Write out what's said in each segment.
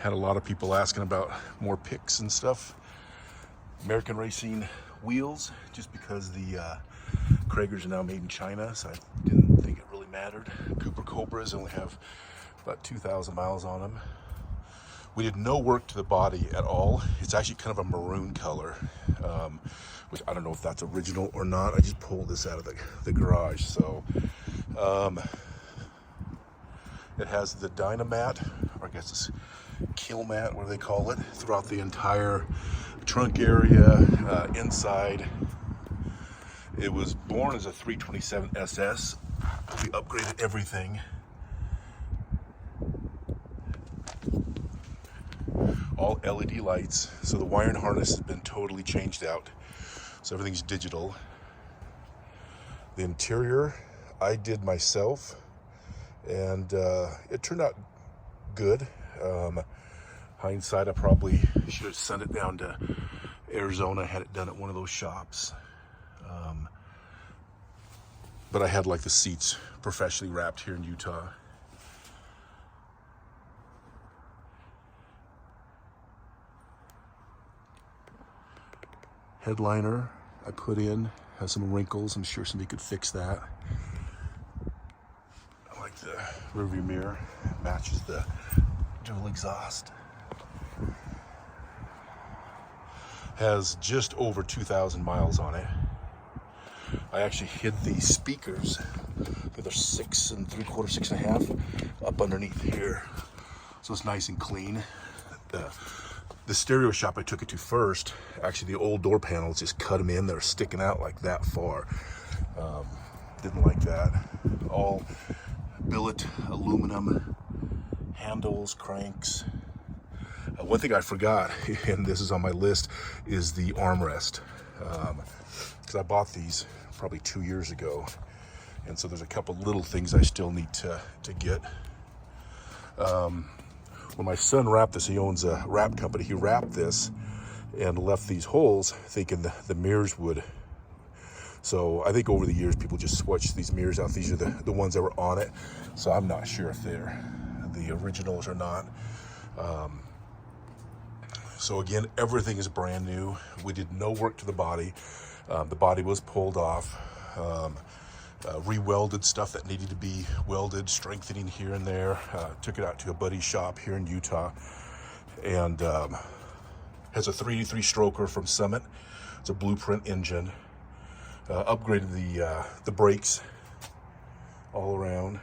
Had a lot of people asking about more picks and stuff. American Racing wheels, just because the Kragers are now made in China, so I didn't think it really mattered. Cooper Cobras only have about 2,000 miles on them. We did no work to the body at all. It's actually kind of a maroon color, which I don't know if that's original or not. I just pulled this out of the garage. So it has the Dynamat, or I guess it's kill mat, what do they call it, throughout the entire trunk area, inside. It was born as a 327 SS. We upgraded everything. All LED lights, so the wiring harness has been totally changed out, so everything's digital. The interior I did myself, and it turned out good. Hindsight, I probably should have sent it down to Arizona, had it done at one of those shops. But I had like the seats professionally wrapped here in Utah. Headliner I put in has some wrinkles. I'm sure somebody could fix that. I like the rearview mirror, matches the dual exhaust. Has just over 2,000 miles on it. I actually hid the speakers, they're 6 3/4, 6.5, up underneath here, so it's nice and clean. The stereo shop I took it to first, actually the old door panels, just cut them in, they're sticking out like that far. Didn't like that. All billet aluminum handles, cranks. One thing I forgot, and this is on my list, is the armrest. Because I bought these probably 2 years ago, and so there's a couple little things I still need to get. When my son wrapped this, he owns a wrap company, he wrapped this and left these holes thinking the mirrors would. So I think over the years people just switched these mirrors out. These are the ones that were on it, so I'm not sure if they're the originals or not. So again, everything is brand new. We did no work to the body. The body was pulled off, re-welded stuff that needed to be welded, strengthening here and there. Took it out to a buddy's shop here in Utah, and has a 383 stroker from Summit. It's a blueprint engine. Upgraded the brakes all around.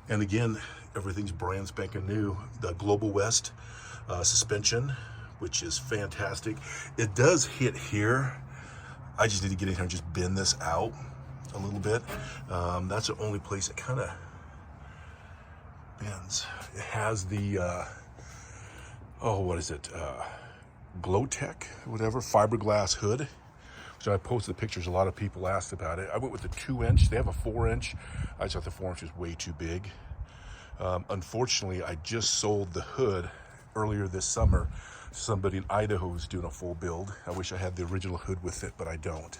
And again, everything's brand spanking new. The Global West suspension, which is fantastic. It does hit here. I just need to get in here and just bend this out a little bit. That's the only place it kind of bends. It has the, what is it? Glow-Tech, whatever, fiberglass hood. So I posted the pictures, a lot of people asked about it. I went with the 2-inch, they have a 4-inch. I just thought the 4-inch was way too big. Unfortunately, I just sold the hood earlier this summer. Somebody in Idaho who's doing a full build. I wish I had the original hood with it, but I don't.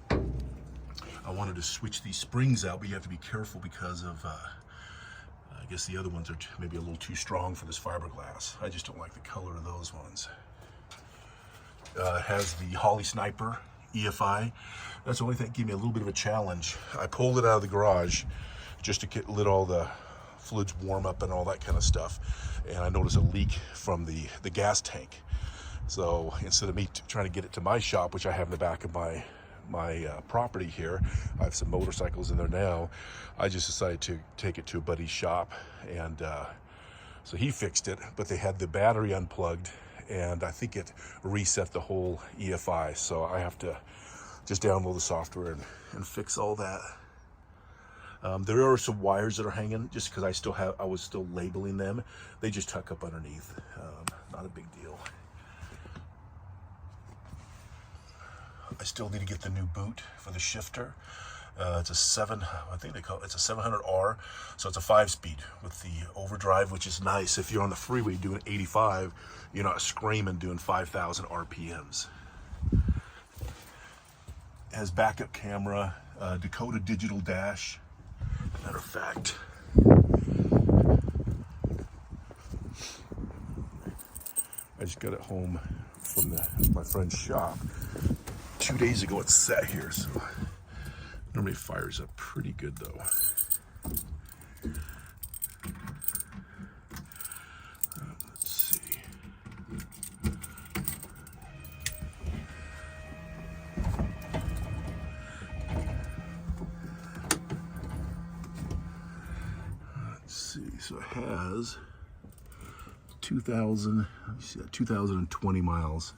I wanted to switch these springs out, but you have to be careful because of, I guess the other ones are maybe a little too strong for this fiberglass. I just don't like the color of those ones. It has the Holly Sniper EFI. That's the only thing that gave me a little bit of a challenge. I pulled it out of the garage just to let all the fluids warm up and all that kind of stuff, and I noticed a leak from the gas tank. So instead of me trying to get it to my shop, which I have in the back of my property here, I have some motorcycles in there now, I just decided to take it to a buddy's shop, and so he fixed it, but they had the battery unplugged, and I think it reset the whole EFI, so I have to just download the software and fix all that. There are some wires that are hanging just because I was still labeling them. They just tuck up underneath. Not a big deal. I still need to get the new boot for the shifter. It's a I think it's a 700R, so it's a 5-speed with the overdrive, which is nice. If you're on the freeway doing 85, you're not screaming doing 5,000 RPMs. It has backup camera, Dakota digital dash. Matter of fact, just got it home from my friend's shop 2 days ago. It sat here, so normally it fires up pretty good though. Let's see. So it has 2020 miles